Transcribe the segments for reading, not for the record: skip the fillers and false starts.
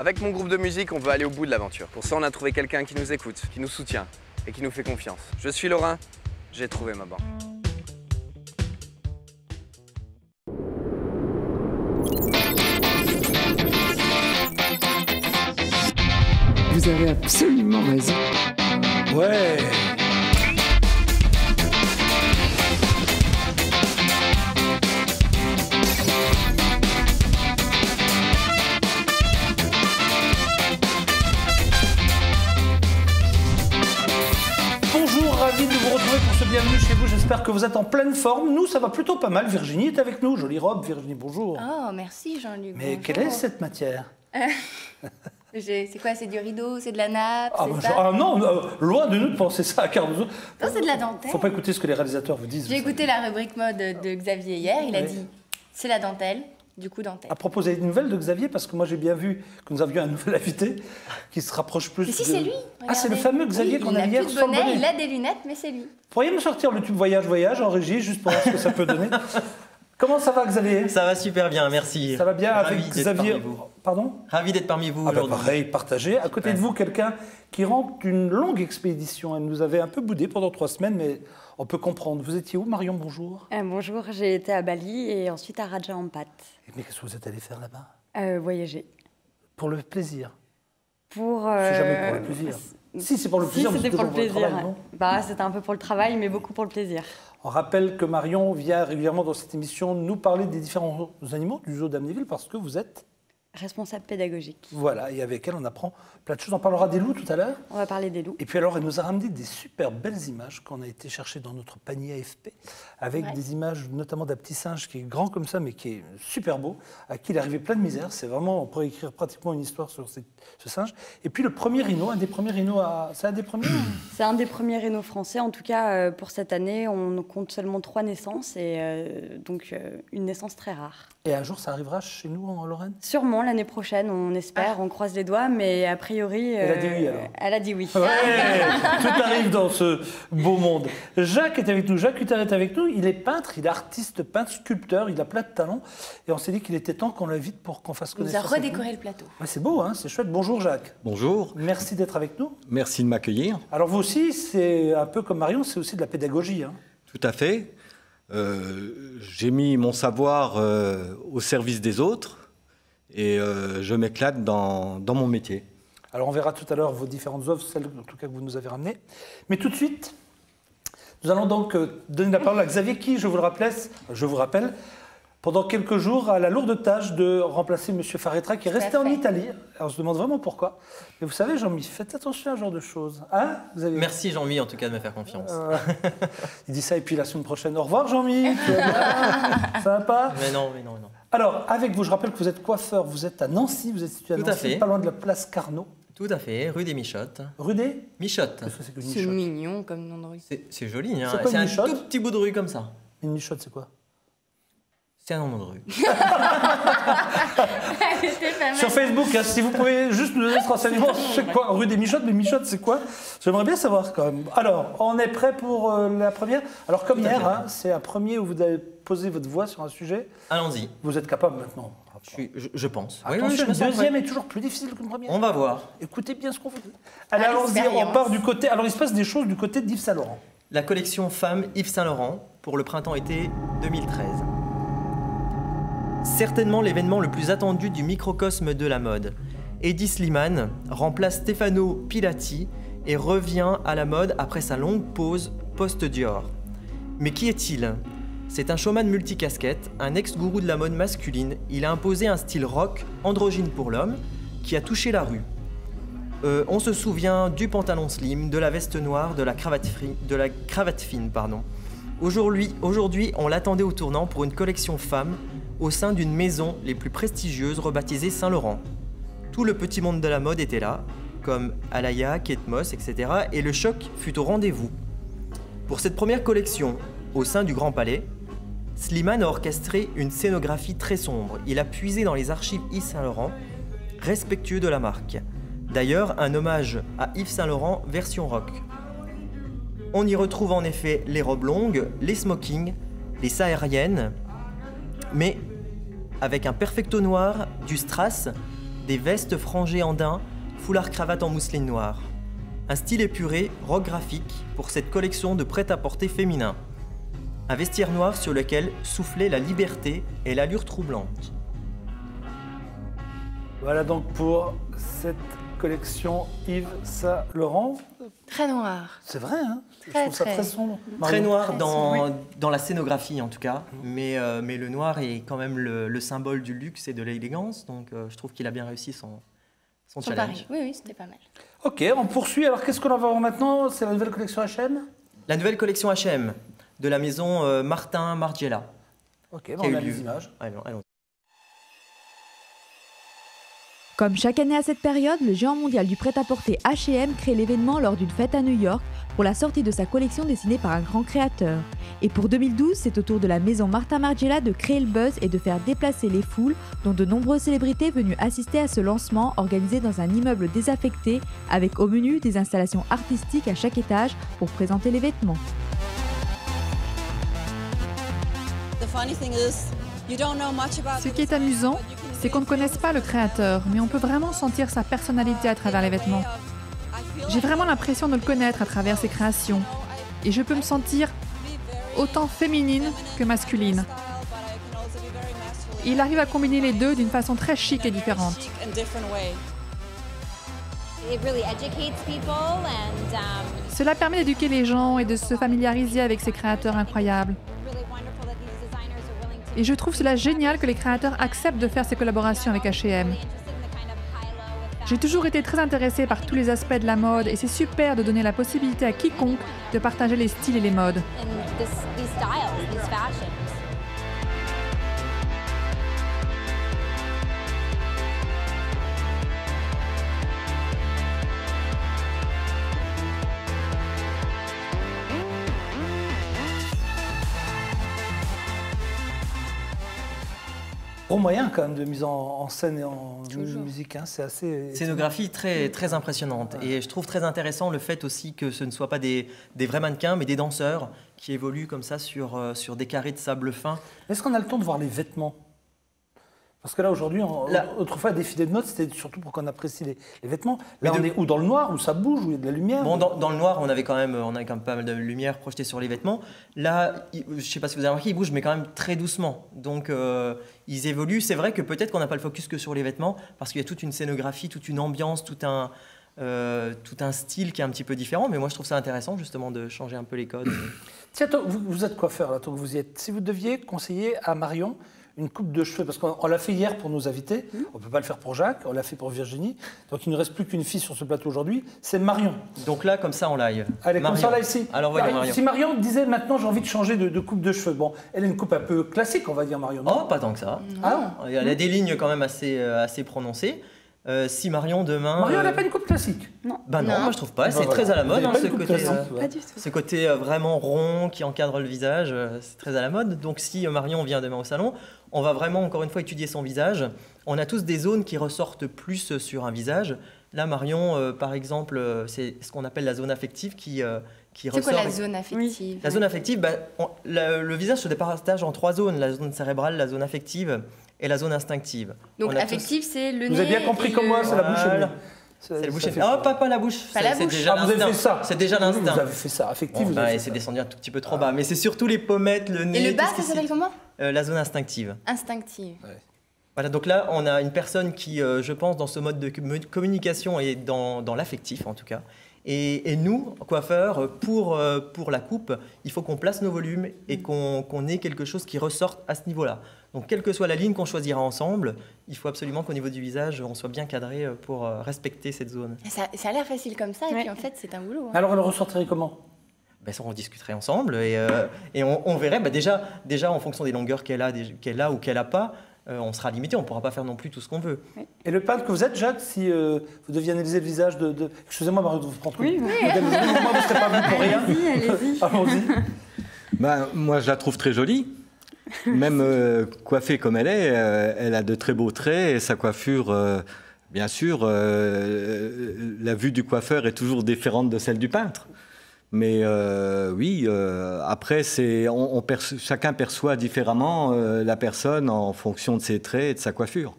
Avec mon groupe de musique, on veut aller au bout de l'aventure. Pour ça, on a trouvé quelqu'un qui nous écoute, qui nous soutient et qui nous fait confiance. Je suis Laurent, j'ai trouvé ma bande. Vous avez absolument raison. Ouais. Bonjour, ravi de vous retrouver pour ce bienvenue chez vous. J'espère que vous êtes en pleine forme. Nous, ça va plutôt pas mal. Virginie est avec nous. Jolie robe, Virginie, bonjour. Oh, merci Jean-Luc. Mais bonjour. quelle est cette matière? C'est quoi? C'est du rideau? C'est de la nappe? Ah, c'est ça? non, loin de nous de penser ça à Cardozo. Non, c'est de la dentelle. Faut pas écouter ce que les réalisateurs vous disent. J'ai écouté la rubrique mode de Xavier hier. Il a Oui. dit c'est la dentelle, du coup dentelle. À propos des nouvelles de Xavier, parce que moi j'ai bien vu que nous avions un nouvel invité qui se rapproche plus. Mais si, c'est lui. Ah, c'est le regardez. fameux Xavier Oui, qu'on a vu Il hier a plus de sans le bonnet, bonnet. il a des lunettes, mais c'est lui. Pourriez-vous sortir le tube voyage en régie, juste pour voir ce que ça peut donner? Comment ça va, Xavier? Ça va super bien, merci. Ça va bien Ravi avec d'être Xavier. parmi vous. Pardon? Ravi d'être parmi vous Ah bah aujourd'hui. pareil, partagé. À côté de vous, quelqu'un qui rentre d'une longue expédition. Elle nous avait un peu boudé pendant 3 semaines, mais on peut comprendre. Vous étiez où, Marion? Bonjour. Bonjour, j'ai été à Bali et ensuite à Raja Ampat. Mais qu'est-ce que vous êtes allé faire là-bas? Voyager. Pour le plaisir? Pour. C'est jamais pour le plaisir. Si, c'est pour le plaisir. Si, mais c'était c'est pour le toujours plaisir. travail, non? Bah, c'était un peu pour le travail, mais beaucoup pour le plaisir. On rappelle que Marion vient régulièrement dans cette émission nous parler des différents animaux du zoo d'Amnéville parce que vous êtes, Responsable pédagogique. voilà, et avec elle on apprend plein de choses. On parlera des loups tout à l'heure. On va parler des loups. Et puis alors, elle nous a ramené des super belles images qu'on a été chercher dans notre panier AFP, avec Ouais. des images notamment d'un petit singe qui est grand comme ça, mais qui est super beau, à qui il est arrivé plein de misère. C'est vraiment, on pourrait écrire pratiquement une histoire sur ce singe. Et puis le premier rhino, un des premiers rhinos, c'est un des premiers C'est un des premiers rhinos français. En tout cas, pour cette année, on compte seulement 3 naissances et donc une naissance très rare. Et un jour, ça arrivera chez nous en Lorraine? Sûrement l'année prochaine, on espère, on croise les doigts, mais a priori. Elle a dit oui, alors. Elle a dit oui. Ouais, tout arrive dans ce beau monde. Jacques est avec nous, Jacques Hutter est avec nous. Il est peintre, il est artiste, peintre, sculpteur, il a plein de talents. Et on s'est dit qu'il était temps qu'on l'invite pour qu'on fasse Il nous a connaissance. avec redécoré le plateau. nous. Ouais, c'est beau, hein, c'est chouette. Bonjour Jacques. Bonjour, Merci d'être avec nous. merci de m'accueillir. Alors vous aussi, c'est un peu comme Marion, c'est aussi de la pédagogie. Hein. Tout à fait. J'ai mis mon savoir au service des autres et je m'éclate dans mon métier. Alors on verra tout à l'heure vos différentes œuvres, celles en tout cas que vous nous avez ramenées. Mais tout de suite, nous allons donc donner la parole à Xavier qui, je vous rappelle, pendant quelques jours a la lourde tâche de remplacer M. Faretra qui est Tout à resté en fait. Italie. Alors on se demande vraiment pourquoi. Mais vous savez, Jean-Mi, faites attention à ce genre de choses. Hein, Xavier? Merci Jean-Mi en tout cas de me faire confiance. Il dit ça et puis la semaine prochaine, au revoir Jean-Mi. Tu vas bien? Ça va pas? Mais non. Alors, avec vous, je rappelle que vous êtes coiffeur, vous êtes à Nancy, vous êtes situé à Tout à Nancy, fait. pas loin de la place Carnot. Tout à fait, rue des Michottes. Rue des... Michottes. Qu'est-ce que c'est qu'une C'est michotte? mignon comme nom de rue. C'est joli, hein. C'est quoi C'est une un michotte tout petit bout de rue comme ça. Une michotte, c'est quoi? C'est un nom de rue. C'était pas mal. Sur Facebook, hein, si vous pouvez juste nous donner ce renseignement, c'est quoi? Rue des Michottes, mais Michottes, c'est quoi? J'aimerais bien savoir quand même. Alors, on est prêt pour la première? Alors, comme Tout à hier, fait. hein, c'est un premier où vous avez posé votre voix sur un sujet. Allons-y, Vous êtes capable maintenant. je pense. Oui, Attention, je me une sens deuxième prêt. est toujours plus difficile qu'une première. On va voir. Écoutez bien ce qu'on vous dit. Allez, À allons-y, on l'expérience. part du côté... Alors, il se passe des choses du côté d'Yves Saint-Laurent. La collection Femmes Yves Saint-Laurent pour le printemps-été 2013. Certainement l'événement le plus attendu du microcosme de la mode. Eddie Slimane remplace Stefano Pilati et revient à la mode après sa longue pause post-Dior. Mais qui est-il? C'est un showman multicasquette, un ex-gourou de la mode masculine. Il a imposé un style rock, androgyne pour l'homme, qui a touché la rue. On se souvient du pantalon slim, de la veste noire, de la cravate fine, pardon. Aujourd'hui, on l'attendait au tournant pour une collection femme au sein d'une maison les plus prestigieuses rebaptisée Saint-Laurent. Tout le petit monde de la mode était là, comme Alaya, Kate Moss, etc. Et le choc fut au rendez-vous. Pour cette première collection, au sein du Grand Palais, Slimane a orchestré une scénographie très sombre. Il a puisé dans les archives Yves Saint-Laurent, respectueux de la marque. D'ailleurs, un hommage à Yves Saint-Laurent version rock. On y retrouve en effet les robes longues, les smokings, les sahariennes, mais avec un perfecto noir, du strass des vestes frangées en daim, foulard-cravate en mousseline noire. Un style épuré, rock graphique, pour cette collection de prêt-à-porter féminin. Un vestiaire noir sur lequel soufflait la liberté et l'allure troublante. Voilà donc pour cette collection Yves Saint Laurent. Très noir. C'est vrai, hein? Très, Je trouve ça très. très sombre. Très Marion. noir Très dans la scénographie en tout cas, mais le noir est quand même le symbole du luxe et de l'élégance, donc je trouve qu'il a bien réussi son Son challenge. pari. Oui, oui, c'était pas mal. Ok, on poursuit. Alors qu'est-ce qu'on va voir maintenant? C'est la nouvelle collection H&M. La nouvelle collection H&M de la maison Martin Margiela. Ok, Qui a on eu a lieu. les images. Allons. Comme chaque année à cette période, le géant mondial du prêt-à-porter H&M crée l'événement lors d'une fête à New York pour la sortie de sa collection dessinée par un grand créateur. Et pour 2012, c'est au tour de la maison Martin Margiela de créer le buzz et de faire déplacer les foules, dont de nombreuses célébrités venues assister à ce lancement organisé dans un immeuble désaffecté, avec au menu des installations artistiques à chaque étage pour présenter les vêtements. Ce qui est amusant, c'est qu'on ne connaisse pas le créateur, mais on peut vraiment sentir sa personnalité à travers les vêtements. J'ai vraiment l'impression de le connaître à travers ses créations. Et je peux me sentir autant féminine que masculine. Il arrive à combiner les deux d'une façon très chic et différente. Cela permet d'éduquer les gens et de se familiariser avec ces créateurs incroyables. Et je trouve cela génial que les créateurs acceptent de faire ces collaborations avec H&M. J'ai toujours été très intéressée par tous les aspects de la mode et c'est super de donner la possibilité à quiconque de partager les styles et les modes. Gros moyen quand même de mise en scène et en Toujours. musique, hein. C'est assez... Scénographie très impressionnante. Et je trouve très intéressant le fait aussi que ce ne soit pas des vrais mannequins, mais des danseurs qui évoluent comme ça sur des carrés de sable fin. Est-ce qu'on a le temps de voir les vêtements? Parce que là, aujourd'hui, autrefois, défilé de mode, c'était surtout pour qu'on apprécie les vêtements. Là, on est ou dans le noir, où ça bouge, où il y a de la lumière. Bon, dans le noir, on avait quand même pas mal de lumière projetée sur les vêtements. Là, je ne sais pas si vous avez remarqué, ils bougent, mais quand même très doucement. Donc, ils évoluent. C'est vrai que peut-être qu'on n'a pas le focus que sur les vêtements, parce qu'il y a toute une scénographie, toute une ambiance, tout un style qui est un petit peu différent. Mais moi, je trouve ça intéressant, justement, de changer un peu les codes. Tiens, toi, vous êtes coiffeur, là, tant que vous y êtes. Si vous deviez conseiller à Marion une coupe de cheveux, parce qu'on l'a fait hier pour nos invités, on ne peut pas le faire pour Jacques, on l'a fait pour Virginie, donc il ne reste plus qu'une fille sur ce plateau aujourd'hui, c'est Marion. Donc là, comme ça, en live. Allez, Marion. comme ça, là, ici. Alors, voyons, Marion. Si Marion disait maintenant j'ai envie de changer de coupe de cheveux, bon, elle a une coupe un peu classique, on va dire, Marion. Non Oh, pas tant que ça. Ah, Il y a des lignes quand même assez prononcées. Si Marion demain... Marion, elle n'a pas une coupe classique. Bah non, Non. moi je trouve pas. Bah C'est voilà. très à la Vous mode, avez hein, pas ce une coupe côté, classique, ouais. Pas du tout. ce côté vraiment rond qui encadre le visage. C'est très à la mode. Donc si Marion vient demain au salon, on va vraiment encore une fois étudier son visage. On a tous des zones qui ressortent plus sur un visage. Là, Marion, par exemple, c'est ce qu'on appelle la zone affective qui C'est ressort. quoi la zone affective? La zone affective, le visage se départage en 3 zones. La zone cérébrale, la zone affective et la zone instinctive. Donc On a tous- affective, c'est le nez. Vous avez bien compris et comme moi, c'est la bouche et le Voilà. nez. C'est le bouche ça et fait Oh, ça. pas la bouche. Pas la C'est bouche. déjà Ah, vous avez l'instinct. fait ça. C'est déjà Oui, l'instinct. Vous avez fait ça, affectif. Bon, vous avez fait c'est ça. descendu un tout petit peu trop bas, mais c'est surtout les pommettes, le nez. Et le bas, tout ce ça qui s'appelle s'y- comment? La zone instinctive. Instinctive. Voilà, donc là, on a une personne qui, je pense, dans ce mode de communication et dans l'affectif en tout cas. Et nous, coiffeurs, pour la coupe, il faut qu'on place nos volumes et qu'on ait quelque chose qui ressorte à ce niveau-là. Donc, quelle que soit la ligne qu'on choisira ensemble, il faut absolument qu'au niveau du visage, on soit bien cadré pour respecter cette zone. Ça a l'air facile comme ça, et Ouais. puis en fait, c'est un boulot. hein. Alors, on le ressortirait comment? Ben, ça, on discuterait ensemble et on verrait déjà en fonction des longueurs qu'elle a ou qu'elle n'a pas, on sera limité, on ne pourra pas faire non plus tout ce qu'on veut. Et le peintre que vous êtes, Jacques, si vous deviez analyser le visage de... Excusez-moi, Marie, de vous prendre Oui, moi, vous ne serez pas venu pour rien. Allez-y. Allons-y. Ben, moi, je la trouve très jolie. Même coiffée comme elle est, elle a de très beaux traits et sa coiffure, bien sûr, la vue du coiffeur est toujours différente de celle du peintre. Mais oui, après, chacun perçoit différemment la personne en fonction de ses traits et de sa coiffure.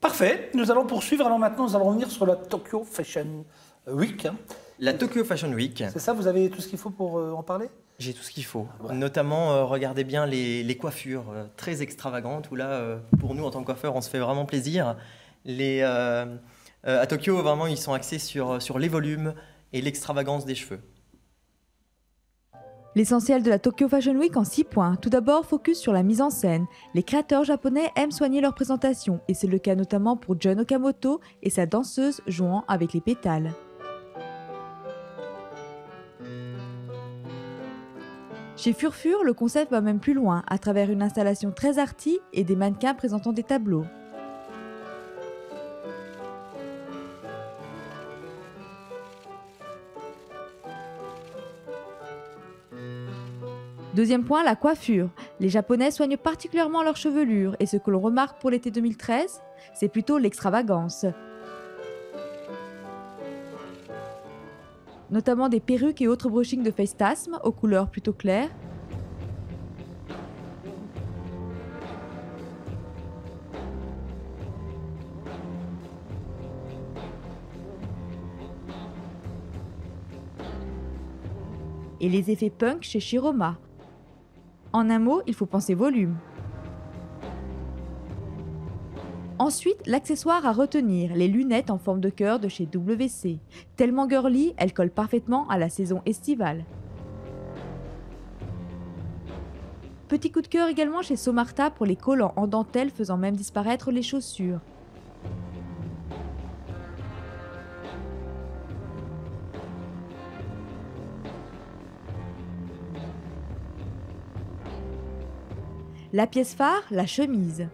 Parfait, nous allons poursuivre. Alors maintenant, nous allons revenir sur la Tokyo Fashion Week. La Tokyo Fashion Week. C'est ça, vous avez tout ce qu'il faut pour en parler? J'ai tout ce qu'il faut. Ouais. Notamment, regardez bien les coiffures très extravagantes, où là, pour nous, en tant que coiffeurs, on se fait vraiment plaisir. À Tokyo, vraiment, ils sont axés sur les volumes et l'extravagance des cheveux. L'essentiel de la Tokyo Fashion Week en 6 points. Tout d'abord, focus sur la mise en scène. Les créateurs japonais aiment soigner leur présentation, et c'est le cas notamment pour Jun Okamoto et sa danseuse jouant avec les pétales. Chez Furfur, le concept va même plus loin, à travers une installation très arty et des mannequins présentant des tableaux. Deuxième point, la coiffure. Les Japonais soignent particulièrement leur chevelure, et ce que l'on remarque pour l'été 2013, c'est plutôt l'extravagance. Notamment des perruques et autres brushings de Facetasm aux couleurs plutôt claires. Et les effets punk chez Shiroma. En un mot, il faut penser volume. Ensuite, l'accessoire à retenir, les lunettes en forme de cœur de chez WC. Tellement girly, elles collent parfaitement à la saison estivale. Petit coup de cœur également chez Somarta pour les collants en dentelle faisant même disparaître les chaussures. La pièce phare, la chemise.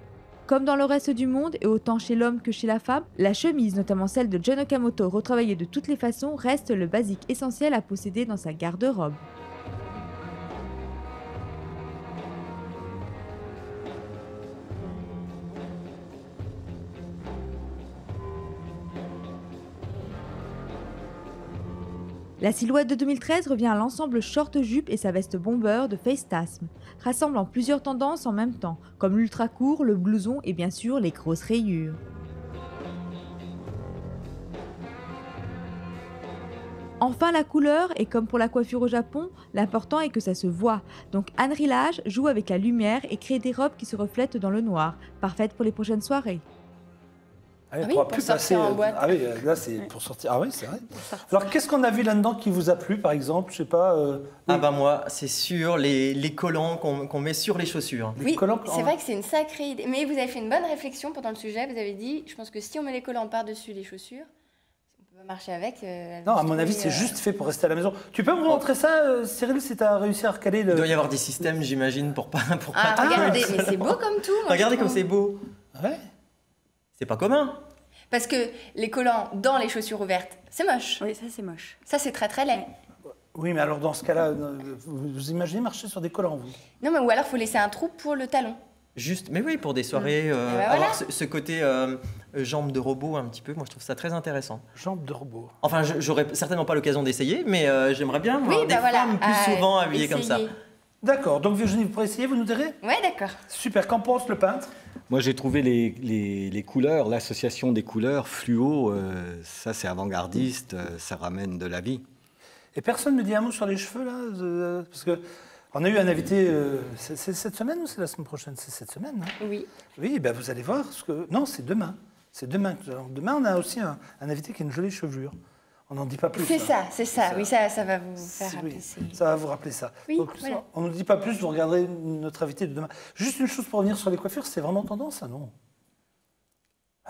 Comme dans le reste du monde, et autant chez l'homme que chez la femme, la chemise, notamment celle de Jun Okamoto retravaillée de toutes les façons, reste le basique essentiel à posséder dans sa garde-robe. La silhouette de 2013 revient à l'ensemble short-jupe et sa veste bomber de Facetasm, rassemblant plusieurs tendances en même temps, comme l'ultra court, le blouson et bien sûr les grosses rayures. Enfin la couleur, et comme pour la coiffure au Japon, l'important est que ça se voit. Donc Anne Rilage joue avec la lumière et crée des robes qui se reflètent dans le noir, parfaites pour les prochaines soirées. Ah oui, oui, pour sortir en boîte. Ah oui, là c'est pour sortir. Ah oui, c'est vrai. Alors qu'est-ce qu'on a vu là-dedans qui vous a plu, par exemple? Je sais pas. Ah bah moi, c'est sûr, les collants qu'on met sur les chaussures. Oui, c'est vrai que c'est une sacrée idée. Mais vous avez fait une bonne réflexion pendant le sujet. Vous avez dit, je pense que si on met les collants par-dessus les chaussures, on peut pas marcher avec. Non, à mon avis, c'est juste fait pour rester à la maison. Tu peux me montrer ça, Cyril, si tu as réussi à recaler le... Il doit y avoir des systèmes, j'imagine, pour pas... Regardez, mais c'est beau comme tout. Regardez comme c'est beau. Ouais. C'est pas commun. Parce que les collants dans les chaussures ouvertes, c'est moche. Oui, ça c'est moche. Ça, c'est très très laid. Oui, mais alors dans ce cas-là, vous imaginez marcher sur des collants, vous? Non, mais ou alors, il faut laisser un trou pour le talon. Juste, mais oui, pour des soirées, voilà. avoir ce côté jambes de robot un petit peu, moi je trouve ça très intéressant. Jambes de robot. Enfin, j'aurais certainement pas l'occasion d'essayer, mais j'aimerais bien voir Oui, des femmes plus souvent habillées comme ça. D'accord, donc Virginie, vous pourrez essayer, vous nous direz? Ouais, d'accord. Super, qu'en pense le peintre? Moi, j'ai trouvé les couleurs, l'association des couleurs fluo, ça c'est avant-gardiste, ça ramène de la vie. Et personne ne me dit un mot sur les cheveux, là? Parce que on a eu un invité, c'est cette semaine ou c'est la semaine prochaine? C'est cette semaine, hein? Oui. Oui, ben vous allez voir, non, c'est demain. C'est demain. Demain, on a aussi un invité qui a une jolie chevelure. On n'en dit pas plus. C'est hein. ça. Oui, ça va vous faire rappeler. Ça va vous rappeler ça. Oui, donc, voilà. on ne dit pas plus, vous regarderez notre invité de demain. Juste une chose pour revenir sur les coiffures, c'est vraiment tendance, ça, non?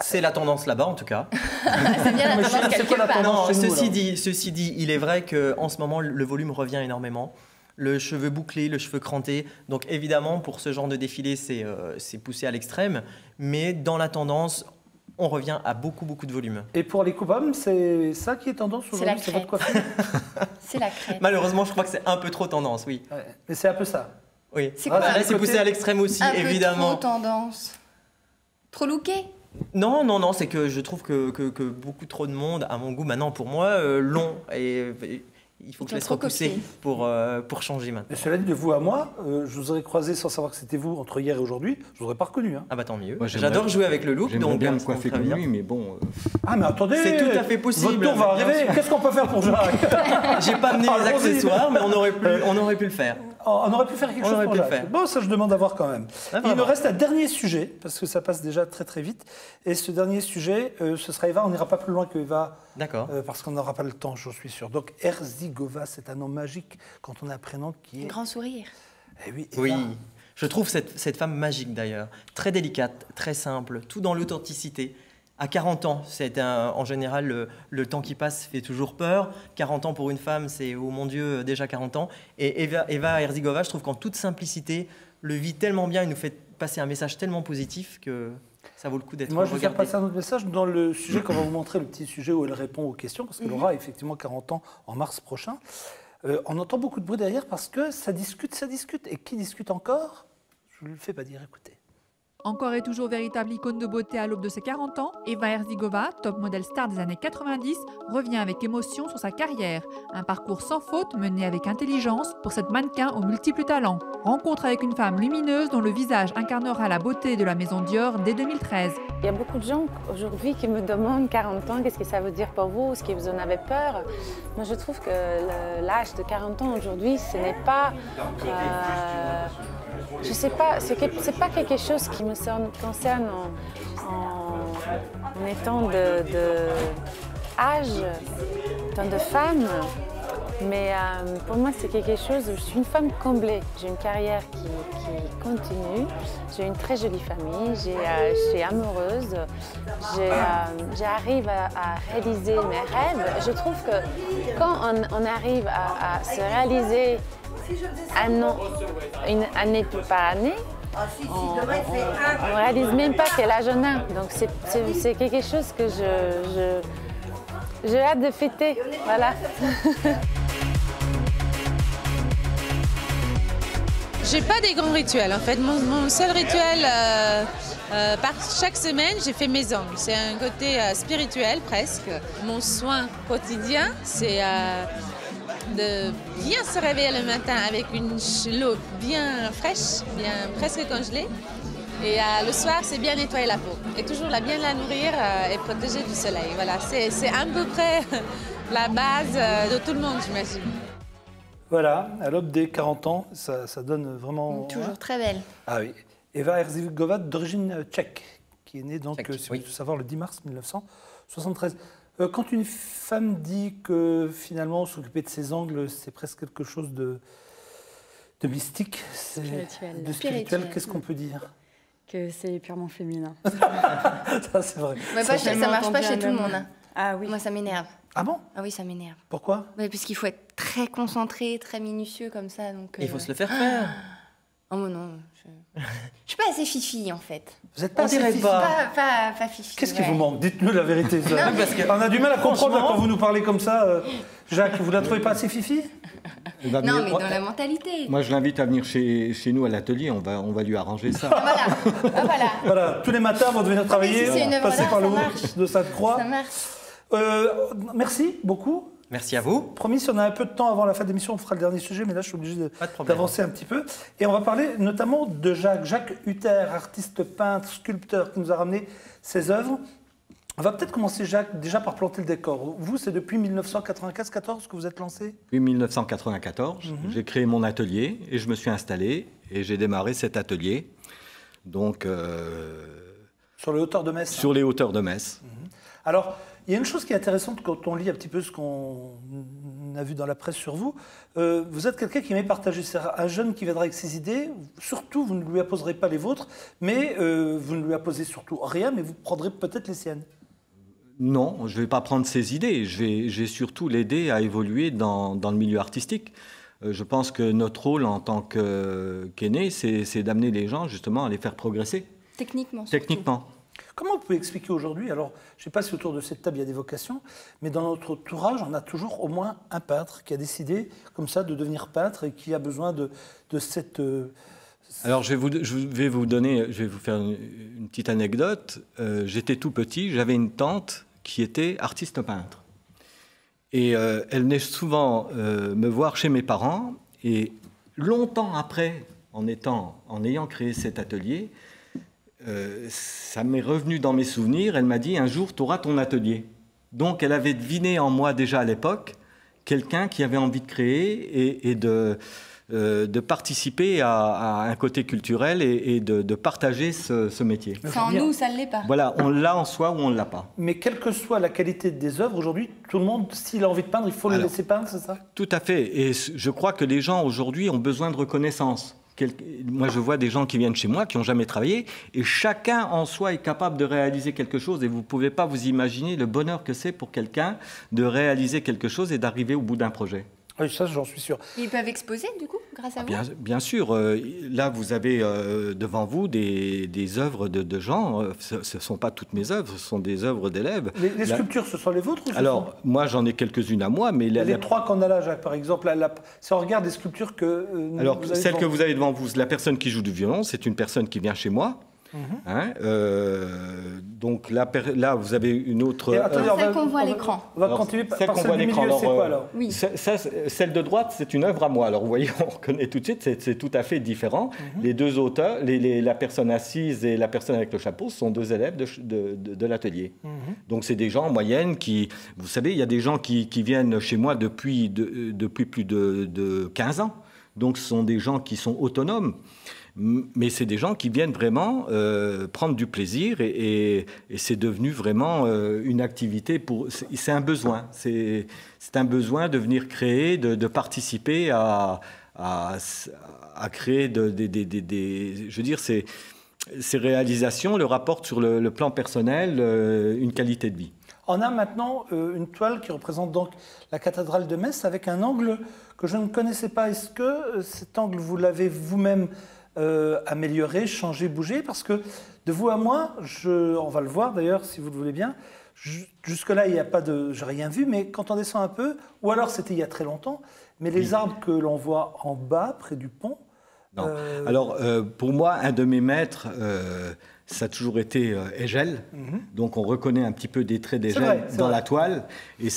C'est la tendance là-bas, en tout cas. C'est bien la tendance quelque part. Non, ceci dit, il est vrai qu'en ce moment, le volume revient énormément. Le cheveu bouclé, le cheveu cranté. Donc évidemment, pour ce genre de défilé, c'est poussé à l'extrême. Mais dans la tendance, on revient à beaucoup de volume. Et pour les coupes-hommes, c'est ça qui est tendance aujourd'hui? C'est votre coiffure? C'est la crête. Malheureusement, je crois que c'est un peu trop tendance, oui. Ouais, mais c'est un peu ça. Oui. C'est quoi, là, c'est poussé à l'extrême aussi, un évidemment. peu trop tendance. Trop looké? Non, c'est que je trouve que beaucoup trop de monde, à mon goût maintenant, pour moi, l'ont. Et il faut que Ils je laisse t'ont trop repousser copié. pour changer maintenant. Et cela dit, de vous à moi, je vous aurais croisé sans savoir que c'était vous entre hier et aujourd'hui, je vous aurais pas reconnu. Hein. Ah bah tant mieux. Moi, j'aimerais- J'adore jouer avec le look, J'aimerais donc bien me ça coiffer tombe très comme bien. lui, mais bon... Ah mais attendez, C'est tout à fait possible, votre tour va bien arriver. sûr. Qu'est-ce qu'on peut faire pour Jacques? J'ai pas amené les Allons-y. accessoires, mais on aurait pu le faire. Oh, on aurait pu faire quelque On chose aurait pour pu le Jacques. faire. Bon, ça je demande à voir quand même. Ah, Il nous vraiment. reste un dernier sujet, parce que ça passe déjà très très vite. Et ce dernier sujet, ce sera Eva. On n'ira pas plus loin que Eva, D'accord. parce qu'on n'aura pas le temps, je suis sûr. Donc Herzigova, c'est un nom magique quand on a un prénom qui Un est... grand sourire. Eh oui, Eva. Oui, je trouve cette femme magique d'ailleurs. Très délicate, très simple, tout dans l'authenticité. À 40 ans, c'est en général le temps qui passe fait toujours peur. 40 ans pour une femme, c'est oh mon Dieu, déjà 40 ans. Et Eva Herzigova, je trouve qu'en toute simplicité, le vit tellement bien, il nous fait passer un message tellement positif que ça vaut le coup d'être Moi, je vais faire regardé. passer un autre message dans le sujet qu'on va vous montrer, le petit sujet où elle répond aux questions, parce qu'elle aura effectivement 40 ans en mars prochain. On entend beaucoup de bruit derrière parce que ça discute. Et qui discute encore? Je ne le fais pas dire, écoutez. Encore et toujours véritable icône de beauté à l'aube de ses 40 ans, Eva Herzigova, top modèle star des années 90, revient avec émotion sur sa carrière. Un parcours sans faute mené avec intelligence pour cette mannequin aux multiples talents. Rencontre avec une femme lumineuse dont le visage incarnera la beauté de la maison Dior dès 2013. Il y a beaucoup de gens aujourd'hui qui me demandent 40 ans, qu'est-ce que ça veut dire pour vous? Est-ce que vous en avez peur? Moi, je trouve que l'âge de 40 ans aujourd'hui, ce n'est pas... je sais pas, c'est pas quelque chose qui me concerne en étant de âge, tant de femmes. Mais pour moi, c'est quelque chose où je suis une femme comblée. J'ai une carrière qui continue. J'ai une très jolie famille. Je suis amoureuse. J'arrive à réaliser mes rêves. Je trouve que quand on arrive à se réaliser une année par année, on ne réalise même pas quel âge on a. Donc c'est quelque chose que j'ai hâte de fêter. Voilà. J'ai pas des grands rituels en fait. Mon seul rituel, par chaque semaine, j'ai fait mes ongles. C'est un côté spirituel presque. Mon soin quotidien, c'est de bien se réveiller le matin avec l'eau bien fraîche, bien presque congelée. Et le soir, c'est bien nettoyer la peau. Et toujours bien la nourrir et protéger du soleil. Voilà, c'est à peu près la base de tout le monde, j'imagine. Voilà, à l'aube des 40 ans, ça donne vraiment... Toujours très belle. Ah oui. Eva Herzigova, d'origine tchèque, qui est née donc, Tchèque, si vous oui. voulez tout savoir, le 10 mars 1973. Quand une femme dit que finalement s'occuper de ses ongles, c'est presque quelque chose de mystique, Spirituel. de spirituel, qu'est-ce qu'on peut dire? Que c'est purement féminin. Ça, c'est vrai. Ouais, ça marche pas chez tout le monde. Hein. Ah oui. Moi, ça m'énerve. Ah bon? Ah oui, ça m'énerve. Pourquoi? Ouais, puisqu'il faut être très concentré, très minutieux comme ça. Donc, Il faut se le faire faire. Oh non, je suis pas assez fifi en fait. Vous n'êtes pas On assez dirait fifi. pas. Pas fifi. Qu'est-ce qui ouais. vous manque? Dites-nous la vérité. Ça. Non, parce que, on a du mal à comprendre là, franchement- quand vous nous parlez comme ça. Jacques, vous la trouvez pas assez fifi? Elle va Non, venir- mais dans la mentalité. Moi, je l'invite à venir chez nous à l'atelier. On va lui arranger ça. Voilà. Ah, voilà. Voilà, tous les matins avant de venir travailler, si c'est une œuvre passer d'art, par le ça haut marche. de Sainte-Croix. Ça marche. Merci beaucoup. Merci à vous. Promis, si on a un peu de temps avant la fin de l'émission, on fera le dernier sujet, mais là, je suis obligé Pas de problème. d'avancer un petit peu. Et on va parler notamment de Jacques Hutter, artiste, peintre, sculpteur, qui nous a ramené ses œuvres. On va peut-être commencer, Jacques, déjà par planter le décor. Vous, c'est depuis 1995-14 que vous êtes lancé? Depuis 1994, j'ai créé mon atelier et je me suis installé et j'ai démarré cet atelier. Donc, Sur les hauteurs de Metz. sur les hauteurs de Metz. Alors, il y a une chose qui est intéressante quand on lit un petit peu ce qu'on a vu dans la presse sur vous. Vous êtes quelqu'un qui aimait partager. C'est un jeune qui viendra avec ses idées. Surtout, vous ne lui apposerez pas les vôtres, mais vous ne lui apposez surtout rien, mais vous prendrez peut-être les siennes. Non, je ne vais pas prendre ses idées. Je vais surtout l'aider à évoluer dans le milieu artistique. Je pense que notre rôle en tant qu'aîné, c'est d'amener les gens justement à les faire progresser. Techniquement. surtout. Techniquement. Comment vous pouvez expliquer aujourd'hui, alors je ne sais pas si autour de cette table il y a des vocations, mais dans notre entourage, on a toujours au moins un peintre qui a décidé comme ça de devenir peintre et qui a besoin de cette... Alors, je vais vous faire une petite anecdote. J'étais tout petit, j'avais une tante qui était artiste peintre. Et elle venait souvent me voir chez mes parents. Et longtemps après, en ayant créé cet atelier, ça m'est revenu dans mes souvenirs. Elle m'a dit, un jour, tu auras ton atelier. Donc, elle avait deviné en moi déjà à l'époque quelqu'un qui avait envie de créer et de participer à un côté culturel et de partager ce métier. Sans nous, ça ne l'est pas. Voilà, on l'a en soi ou on ne l'a pas. Mais quelle que soit la qualité des œuvres, aujourd'hui, tout le monde, s'il a envie de peindre, il faut le laisser peindre, c'est ça? Tout à fait. Et je crois que les gens aujourd'hui ont besoin de reconnaissance. Moi, je vois des gens qui viennent chez moi, qui n'ont jamais travaillé, et chacun en soi est capable de réaliser quelque chose. Et vous ne pouvez pas vous imaginer le bonheur que c'est pour quelqu'un de réaliser quelque chose et d'arriver au bout d'un projet. Oui, ça, j'en suis sûr. Ils peuvent exposer, du coup, grâce à vous? Bien sûr. Là, vous avez devant vous des œuvres de gens. Ce ne sont pas toutes mes œuvres, ce sont des œuvres d'élèves. Les sculptures, ce sont les vôtres ou Alors, moi, j'en ai quelques-unes à moi. Mais les trois qu'on a là, Jacques, par exemple, si on regarde des sculptures que... Alors, celle que vous avez devant vous, la personne qui joue du violon, c'est une personne qui vient chez moi. Hein, donc là, vous avez une autre... Celle qu'on voit à l'écran. On va continuer celle par qu'on celle voit à du l'écran. milieu, c'est quoi alors? Oui. Celle de droite, c'est une œuvre à moi. Alors vous voyez, on reconnaît tout de suite, c'est tout à fait différent. Les deux auteurs, la personne assise et la personne avec le chapeau, sont deux élèves de l'atelier. Donc c'est des gens en moyenne qui... Vous savez, il y a des gens qui viennent chez moi depuis plus de 15 ans. Donc ce sont des gens qui sont autonomes. Mais c'est des gens qui viennent vraiment prendre du plaisir et c'est devenu vraiment une activité c'est un besoin. C'est un besoin de venir créer, de participer à créer je veux dire, ces réalisations leur apportent sur le plan personnel une qualité de vie. On a maintenant une toile qui représente donc la cathédrale de Metz avec un angle que je ne connaissais pas. Est-ce que cet angle, vous l'avez vous-même amélioré, changé, bougé? Parce que de vous à moi, on va le voir d'ailleurs si vous le voulez bien, jusque-là il n'y a pas de... j'ai rien vu, mais quand on descend un peu, ou alors c'était il y a très longtemps, mais les arbres que l'on voit en bas, près du pont... Non. Alors pour moi, un de mes maîtres... ça a toujours été Hegel, donc on reconnaît un petit peu des traits d'Hegel dans la toile. Et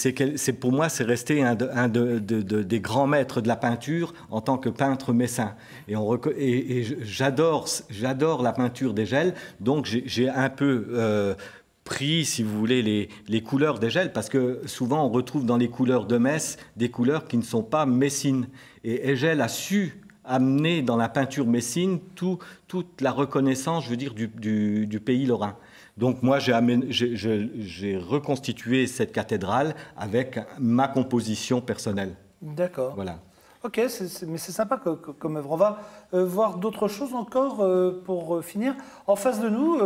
pour moi, c'est resté un des grands maîtres de la peinture en tant que peintre messin. Et j'adore la peinture d'Hegel, donc j'ai un peu pris, si vous voulez, les couleurs d'Hegel, parce que souvent on retrouve dans les couleurs de Metz des couleurs qui ne sont pas messines. Et Hegel a su amener dans la peinture messine toute la reconnaissance, je veux dire, du pays lorrain. Donc moi, j'ai reconstitué cette cathédrale avec ma composition personnelle. D'accord. Voilà. Ok, mais c'est sympa comme œuvre. On va voir d'autres choses encore pour finir. En face de nous,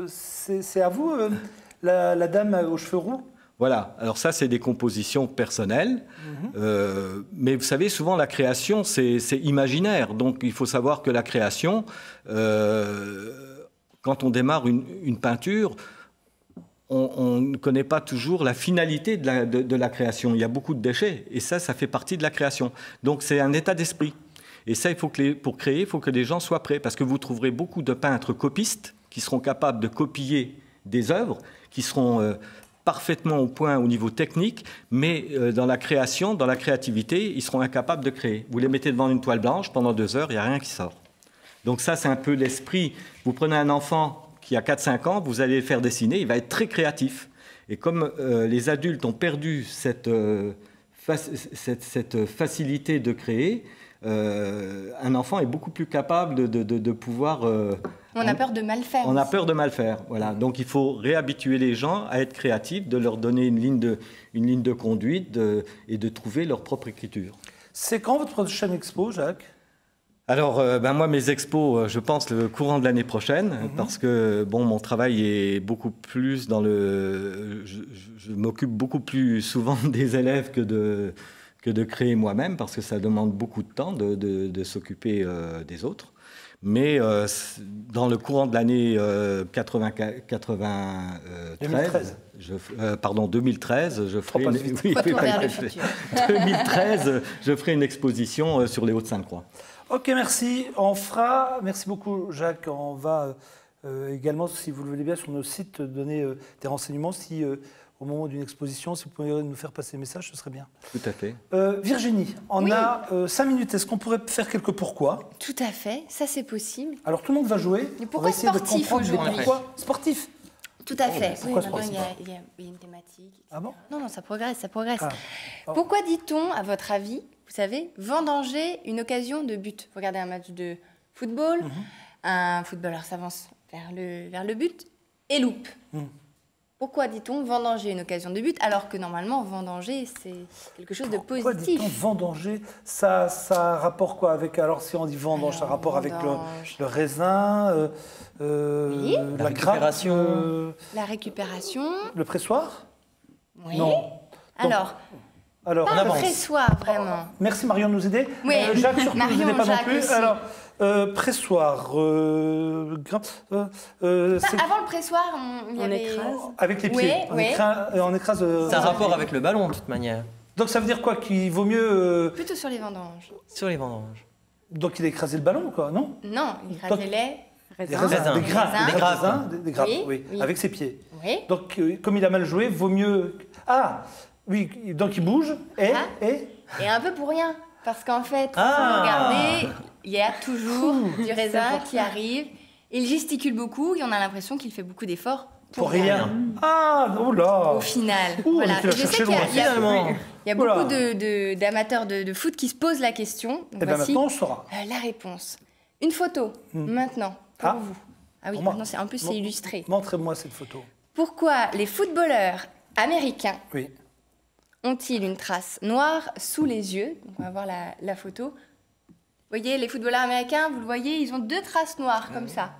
c'est à vous, la dame aux cheveux roux. Voilà, alors ça c'est des compositions personnelles, mais vous savez souvent la création c'est imaginaire, donc il faut savoir que la création, quand on démarre une peinture, on ne connaît pas toujours la finalité de la création, il y a beaucoup de déchets et ça fait partie de la création, donc c'est un état d'esprit. Et ça, pour créer, il faut que les gens soient prêts, parce que vous trouverez beaucoup de peintres copistes qui seront capables de copier des œuvres, qui seront... parfaitement au point au niveau technique, mais dans la création, dans la créativité, ils seront incapables de créer. Vous les mettez devant une toile blanche, pendant 2 heures, il n'y a rien qui sort. Donc ça, c'est un peu l'esprit. Vous prenez un enfant qui a 4-5 ans, vous allez le faire dessiner, il va être très créatif. Et comme les adultes ont perdu cette facilité de créer, un enfant est beaucoup plus capable de pouvoir... on a peur de mal faire. On a peur de mal faire, voilà. Donc il faut réhabituer les gens à être créatifs, de leur donner une ligne de conduite et de trouver leur propre écriture. C'est quand votre prochaine expo, Jacques? Alors, moi, mes expos, je pense le courant de l'année prochaine, parce que mon travail est beaucoup plus dans je m'occupe beaucoup plus souvent des élèves que de créer moi-même, parce que ça demande beaucoup de temps de s'occuper des autres. Mais dans le courant de l'année 2013, je ferai 2013, je ferai une exposition sur les Hauts-de-Sainte-Croix. Ok, merci. Merci beaucoup, Jacques. On va également, si vous le voulez bien, sur nos sites donner des renseignements si au moment d'une exposition. Si vous pouvez nous faire passer le message, ce serait bien. Tout à fait. Virginie, on a 5 minutes. Est-ce qu'on pourrait faire quelques pourquoi? Tout à fait, ça c'est possible. Alors tout le monde va jouer. Mais on pourquoi va essayer de sportif comprendre les aujourd'hui? pourquoi sportifs. Tout à fait. Pourquoi maintenant, sportif? il y a une thématique. Etc. Ah bon? Non, ça progresse, ça progresse. Ah. Oh. Pourquoi dit-on, à votre avis, vous savez, vendanger une occasion de but? Vous regardez un match de football, un footballeur s'avance vers le but et loupe. Pourquoi dit-on vendanger une occasion de but alors que normalement vendanger c'est quelque chose de positif? Pourquoi dit-on vendanger? Ça a rapport quoi avec... Alors si on dit vendange, ça a rapport avec le raisin, Oui. la récupération. La récupération. le pressoir? Oui. Non. Alors, Alors, pas le pressoir vraiment. merci Marion de nous aider. Oui. Jacques, surtout, Marion, ne nous aidez pas non Jacques plus. aussi. Alors, pressoir, c'est Avant le pressoir, il y On avait... écrase. avec les Oui, pieds. oui. On écrase. C'est un rapport avec le ballon, de toute manière. Donc ça veut dire quoi? Qu'il vaut mieux. Plutôt sur les vendanges. Sur les vendanges. Donc il a écrasé le ballon, quoi, non? Non, il écrasait les... Des raisins, Raisins. des grappes, Raisins. des raisins, des grappes, Oui, oui, oui. avec ses pieds. Oui. Donc comme il a mal joué, vaut mieux. Ah, oui, donc il bouge et Et un peu pour rien. Parce qu'en fait, si Ah. vous regardez, il y a toujours du raisin qui arrive. Il gesticule beaucoup et on a l'impression qu'il fait beaucoup d'efforts pour rien. Ah, oula. Au final. Ouh, Voilà. on était là Je sais chercher qu'il y a, loin. il y a- Finalement. il y a Oula. beaucoup d'amateurs de foot qui se posent la question. Donc Eh bien voici maintenant on saura. la réponse. Une photo, maintenant, pour Ah. vous. Ah oui, Pour moi. maintenant c'est un peu c'est illustré. Montrez-moi cette photo. Pourquoi les footballeurs américains Oui. ont-ils une trace noire sous les yeux? Donc on va voir la photo. Vous voyez, les footballeurs américains, vous le voyez, ils ont 2 traces noires comme ça,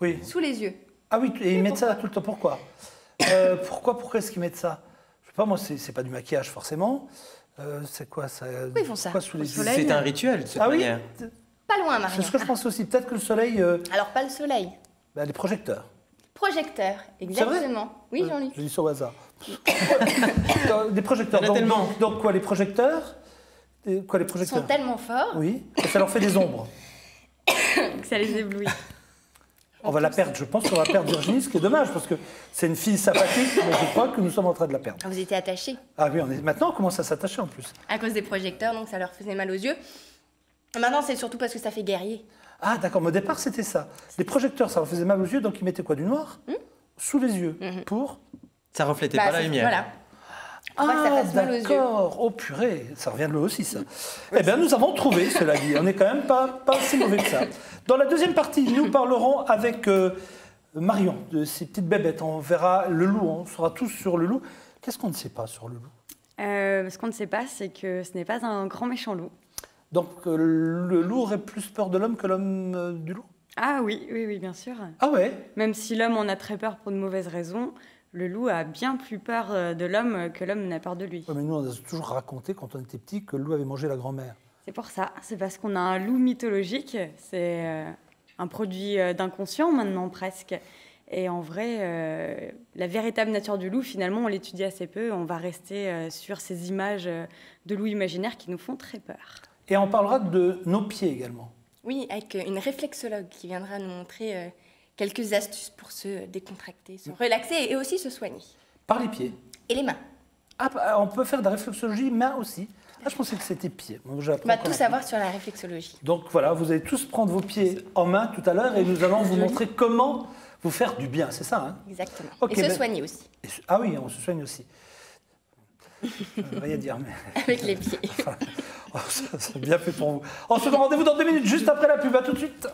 Oui. sous les yeux. Ah oui, et ils mettent ça tout le temps. Pourquoi Pourquoi est-ce qu'ils mettent ça? Je sais pas, moi, c'est pas du maquillage forcément. C'est quoi ça? Pourquoi ils font ça? Pourquoi sous les yeux? C'est un rituel, de toute Ah oui, manière. Pas loin, c'est Marion. ce que je pense aussi. Peut-être que le soleil, Alors, pas le soleil. les projecteurs. Projecteur, exactement. Oui, Jean-Luc. Je dis ça au hasard. Des projecteurs. Il y en a tellement. Donc quoi, les projecteurs? Quoi, les Ils projecteurs? sont tellement forts Oui, et ça leur fait des ombres. Que ça les éblouit. On va la perdre, je pense qu'on va perdre Virginie, ce qui est dommage, parce que c'est une fille sympathique, mais je crois que nous sommes en train de la perdre. Ah, vous étiez attachés Ah oui, maintenant on commence à s'attacher en plus. à cause des projecteurs, donc ça leur faisait mal aux yeux. Maintenant, c'est surtout parce que ça fait guerrier. Ah d'accord, mais au départ c'était ça. Les projecteurs, ça leur faisait mal aux yeux, donc ils mettaient quoi? Du noir sous les yeux, pour... Ça reflétait Bah, pas la c'est- lumière. Voilà. Pour pas que ça fasse mal aux yeux. d'accord. Oh purée, ça revient de là aussi ça. Eh bien nous avons trouvé, cela dit, on n'est quand même pas si mauvais que ça. Dans la deuxième partie, nous parlerons avec Marion de ces petites bébêtes. On verra le loup, on sera tous sur le loup. Qu'est-ce qu'on ne sait pas sur le loup? Ce qu'on ne sait pas, c'est que ce n'est pas un grand méchant loup. Donc le loup aurait plus peur de l'homme que l'homme du loup? Ah oui, oui, oui, bien sûr. Ah ouais? Même si l'homme en a très peur pour de mauvaises raisons, le loup a bien plus peur de l'homme que l'homme n'a peur de lui. Ouais, mais nous on a toujours raconté quand on était petit que le loup avait mangé la grand-mère. C'est pour ça, c'est parce qu'on a un loup mythologique, c'est un produit d'inconscient maintenant presque. Et en vrai, la véritable nature du loup, finalement, on l'étudie assez peu. On va rester sur ces images de loups imaginaires qui nous font très peur. Et on parlera de nos pieds également. Oui, avec une réflexologue qui viendra nous montrer quelques astuces pour se décontracter, se relaxer et aussi se soigner. Par les pieds. Et les mains. Ah, on peut faire de la réflexologie main aussi. Ah, je pensais que c'était pieds. Donc, On va tout savoir sur la réflexologie. Donc voilà, vous allez tous prendre vos pieds en main tout à l'heure et nous allons vous montrer comment vous faire du bien, c'est ça, hein? Exactement. Ok, et se ben- soigner aussi. Ah oui, on se soigne aussi. Rien à dire, mais... Avec les pieds. Oh, ça, c'est bien fait pour vous. On se donne rendez-vous dans 2 minutes, juste après la pub. À tout de suite.